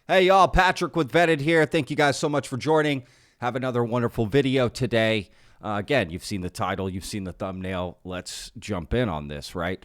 Hey, y'all, Patrick with Vetted here. Thank you guys so much for joining. Have another wonderful video today. Again, you've seen the title, you've seen the thumbnail. Let's jump in on this, right?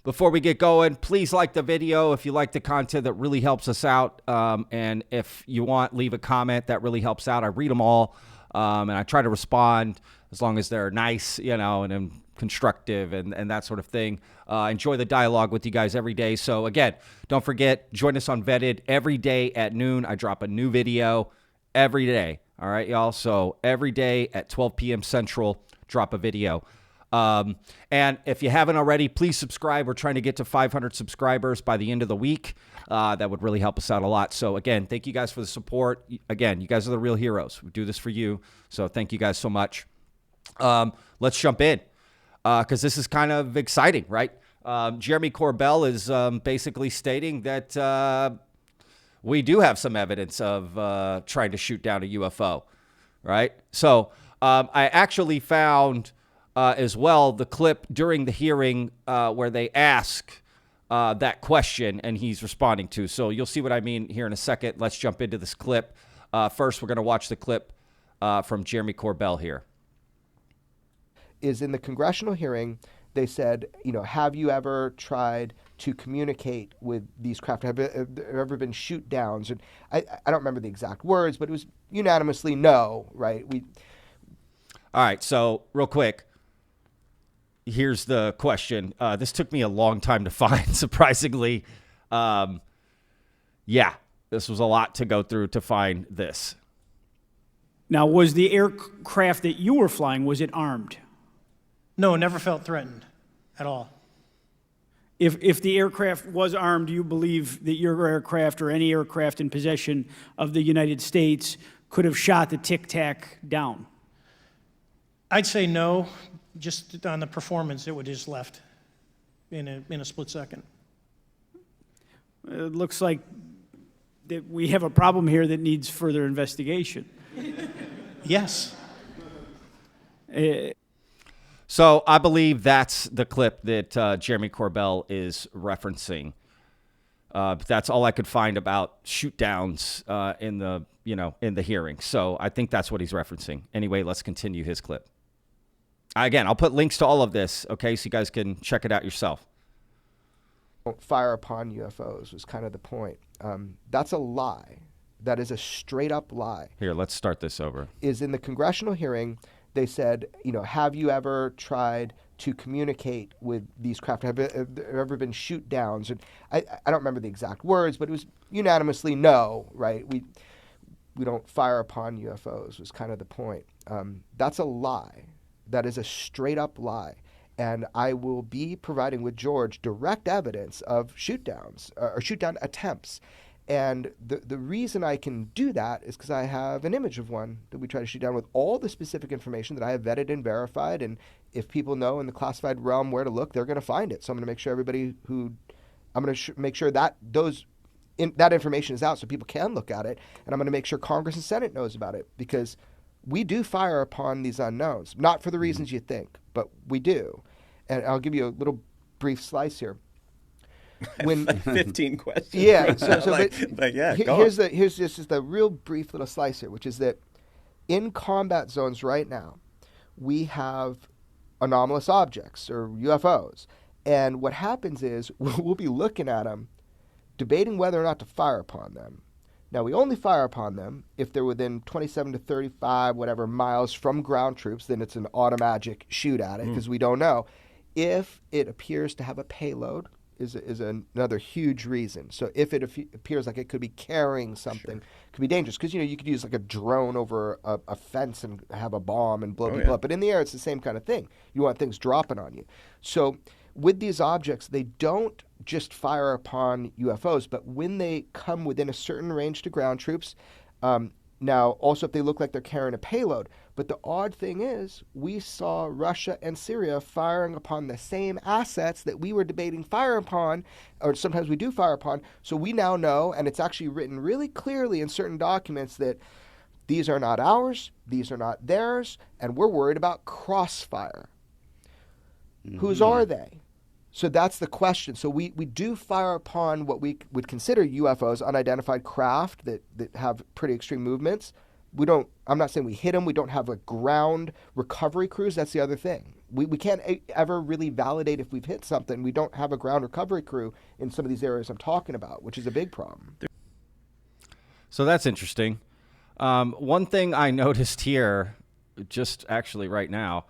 Before we get going, please like the video if you like the content. That really helps us out. And if you want, leave a comment. That really helps out. I read them all, and I try to respond as long as they're nice, and constructive and that sort of thing. Enjoy the dialogue with you guys every day. So again, don't forget, join us on Vetted every day at noon. I drop a new video every day. All right, y'all. So every day at 12 p.m. Central, drop a video. And if you haven't already, please subscribe. We're trying to get to 500 subscribers by the end of the week. That would really help us out a lot. So again, thank you guys for the support. Again, you guys are the real heroes. We do this for you. So thank you guys so much. Let's jump in. Because this is kind of exciting, right? Jeremy Corbell is basically stating that we do have some evidence of trying to shoot down a UFO, right? So I actually found as well the clip during the hearing where they ask that question and he's responding to. So you'll see what I mean here in a second. Let's jump into this clip. First, we're going to watch the clip from Jeremy Corbell here. Is in the congressional hearing, they said, have you ever tried to communicate with these craft? Have there ever been shoot downs? And I don't remember the exact words, but it was unanimously no, right? All right, so real quick, here's the question. This took me a long time to find, surprisingly. Yeah, this was a lot to go through to find this. Now, was the aircraft that you were flying, was it armed? No, never felt threatened at all. If the aircraft was armed, do you believe that your aircraft or any aircraft in possession of the United States could have shot the Tic Tac down? I'd say no, just on the performance, it would just left in a split second. It looks like that we have a problem here that needs further investigation. Yes. So I believe that's the clip that Jeremy Corbell is referencing. That's all I could find about shoot downs in the hearing. So I think that's what he's referencing. Anyway, let's continue his clip. Again, I'll put links to all of this, okay, so you guys can check it out yourself. Don't fire upon UFOs was kind of the point. That's a lie. That is a straight up lie. Here, let's start this over. Is in the congressional hearing, they said, have you ever tried to communicate with these craft? Have there ever been shoot downs? And I don't remember the exact words, but it was unanimously no, right? We don't fire upon UFOs was kind of the point. That's a lie. That is a straight up lie. And I will be providing with George direct evidence of shoot downs or shoot down attempts. And the reason I can do that is because I have an image of one that we try to shoot down with all the specific information that I have vetted and verified. And if people know in the classified realm where to look, they're going to find it. So I'm going to make sure make sure that that information is out so people can look at it. And I'm going to make sure Congress and Senate knows about it, because we do fire upon these unknowns, not for the reasons you think, but we do. And I'll give you a little brief slice here. When 15 questions. Yeah. Here's just the real brief little slice here, which is that in combat zones right now, we have anomalous objects or UFOs. And what happens is we'll be looking at them, debating whether or not to fire upon them. Now, we only fire upon them if they're within 27 to 35, whatever, miles from ground troops. Then it's an automatic shoot at it because we don't know. If it appears to have a payload, is another huge reason. So if it appears like it could be carrying something, it could be dangerous. Because, you could use like a drone over a fence and have a bomb and blow people up. But in the air, it's the same kind of thing. You want things dropping on you. So with these objects, they don't just fire upon UFOs, but when they come within a certain range to ground troops, now also if they look like they're carrying a payload. But the odd thing is, we saw Russia and Syria firing upon the same assets that we were debating fire upon, or sometimes we do fire upon. So we now know, and it's actually written really clearly in certain documents, that these are not ours, these are not theirs, and we're worried about crossfire. Whose are they? So that's the question. So we do fire upon what we would consider UFOs, unidentified craft that have pretty extreme movements. I'm not saying we hit them. We don't have ground recovery crews. That's the other thing. We can't ever really validate if we've hit something. We don't have a ground recovery crew in some of these areas I'm talking about, which is a big problem. So that's interesting. One thing I noticed here, just actually right now,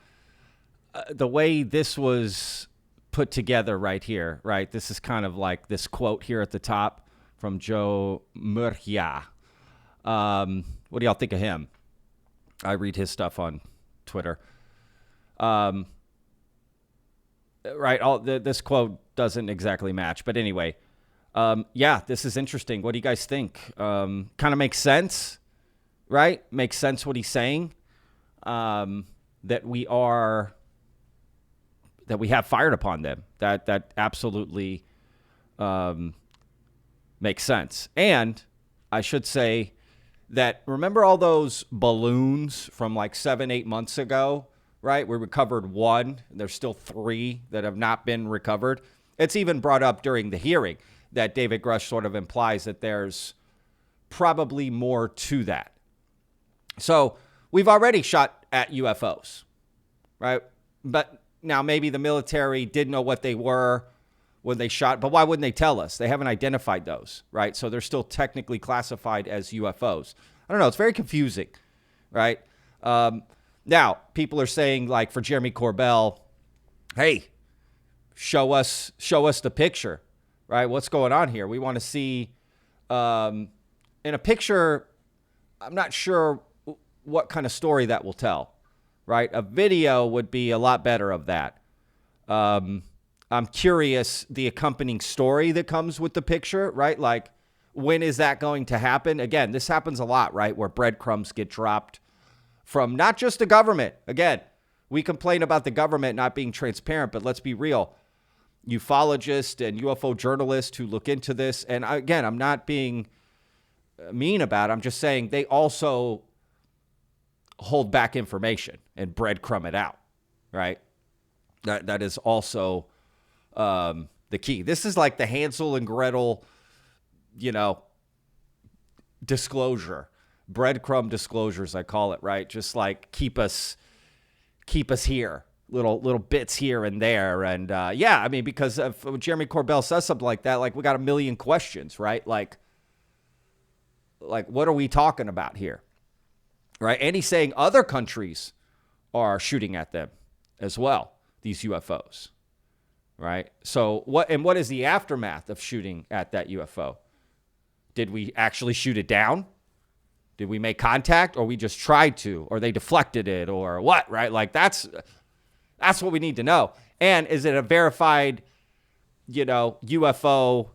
the way this was put together right here, right? This is kind of like this quote here at the top from Joe Murcia. What do y'all think of him? I read his stuff on Twitter. Right. This quote doesn't exactly match, but anyway, yeah, this is interesting. What do you guys think? Kind of makes sense, right? Makes sense what he's saying. That we have fired upon them. That absolutely makes sense. And I should say that, remember all those balloons from like 7-8 months ago, right? We recovered one. There's still 3 that have not been recovered. It's even brought up during the hearing that David Grush sort of implies that there's probably more to that. So we've already shot at UFOs, right? But now maybe the military didn't know what they were when they shot, but why wouldn't they tell us? They haven't identified those, right? So they're still technically classified as UFOs. I don't know. It's very confusing, right? Now, people are saying, like, for Jeremy Corbell, hey, show us the picture, right? What's going on here? We want to see, in a picture, I'm not sure what kind of story that will tell, right? A video would be a lot better of that. I'm curious the accompanying story that comes with the picture, right? Like, when is that going to happen? Again, this happens a lot, right? Where breadcrumbs get dropped from not just the government. Again, we complain about the government not being transparent, but let's be real. Ufologists and UFO journalists who look into this, and again, I'm not being mean about it. I'm just saying they also hold back information and breadcrumb it out, right? That is also the key. This is like the Hansel and Gretel, disclosure, breadcrumb disclosures, I call it, right? Just like keep us here, little bits here and there. And yeah, I mean, because if Jeremy Corbell says something like that, like, we got a million questions, right? Like what are we talking about here? Right? And he's saying other countries are shooting at them as well, these UFOs. Right? So what is the aftermath of shooting at that UFO? Did we actually shoot it down? Did we make contact, or we just tried to, or they deflected it, or what, right? Like, that's what we need to know. And is it a verified, UFO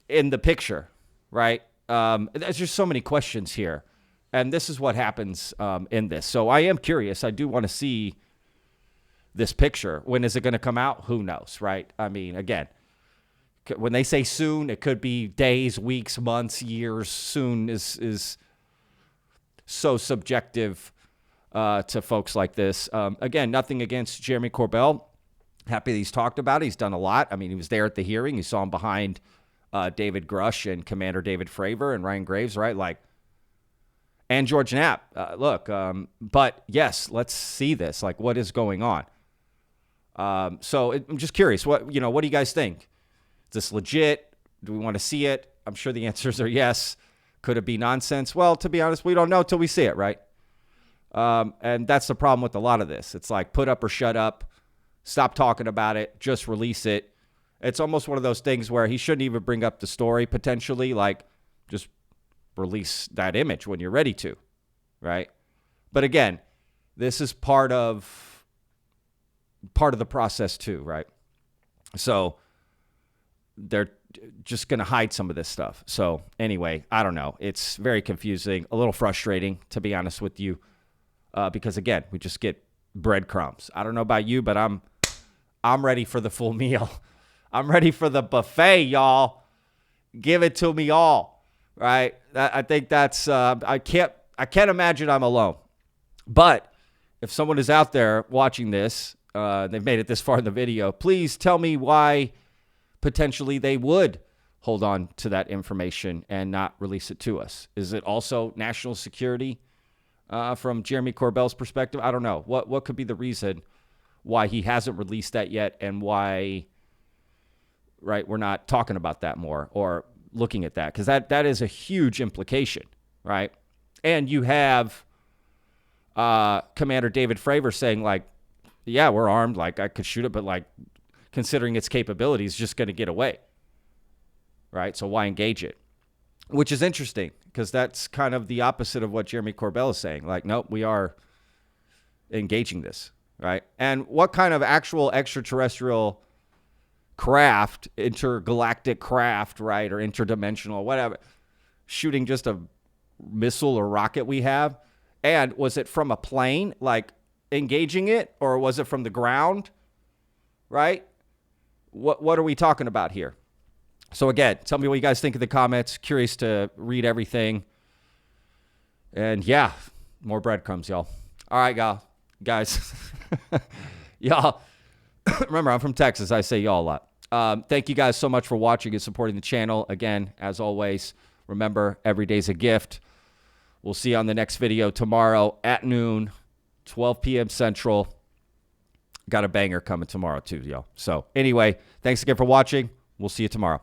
in the picture, right? There's just so many questions here. And this is what happens in this. So I am curious. I do want to see this picture. When is it going to come out? Who knows, right? I mean, again, when they say soon, it could be days, weeks, months, years. Soon is so subjective to folks like this. Again, nothing against Jeremy Corbell. Happy that he's talked about it. He's done a lot. I mean, he was there at the hearing. You saw him behind David Grush and Commander David Fravor and Ryan Graves, right? Like, and George Knapp. Look, but yes, let's see this. Like, what is going on? So I'm just curious. What do you guys think? Is this legit? Do we want to see it? I'm sure the answers are yes. Could it be nonsense? Well, to be honest, we don't know till we see it, right? And that's the problem with a lot of this. It's like, put up or shut up. Stop talking about it. Just release it. It's almost one of those things where he shouldn't even bring up the story, potentially. Like, just release that image when you're ready to, right? But again, this is part of the process too, right? So they're just going to hide some of this stuff. So anyway, I don't know. It's very confusing, a little frustrating, to be honest with you, because again, we just get breadcrumbs. I don't know about you, but I'm ready for the full meal. I'm ready for the buffet, y'all. Give it to me all, right? I think that's I can't imagine I'm alone. But if someone is out there watching this, they've made it this far in the video. Please tell me why potentially they would hold on to that information and not release it to us. Is it also national security from Jeremy Corbell's perspective? I don't know. What could be the reason why he hasn't released that yet, and why, right, we're not talking about that more or looking at that? Because that is a huge implication, right? And you have Commander David Fravor saying, like, yeah, we're armed, like, I could shoot it, but, like, considering its capabilities, just going to get away, right? So why engage it? Which is interesting, because that's kind of the opposite of what Jeremy Corbell is saying. Like, nope, we are engaging this, right? And what kind of actual extraterrestrial craft, intergalactic craft, right, or interdimensional, whatever, shooting just a missile or rocket we have? And was it from a plane, like, engaging it, or was it from the ground, right? What are we talking about here? So again, tell me what you guys think in the comments. Curious to read everything. And yeah, more breadcrumbs, y'all. All right, guys. Y'all, remember, I'm from Texas. I say y'all a lot. Thank you guys so much for watching and supporting the channel. Again, as always, remember, every day's a gift. We'll see you on the next video tomorrow at noon, 12 p.m. Central. Got a banger coming tomorrow too, y'all. So anyway, thanks again for watching. We'll see you tomorrow.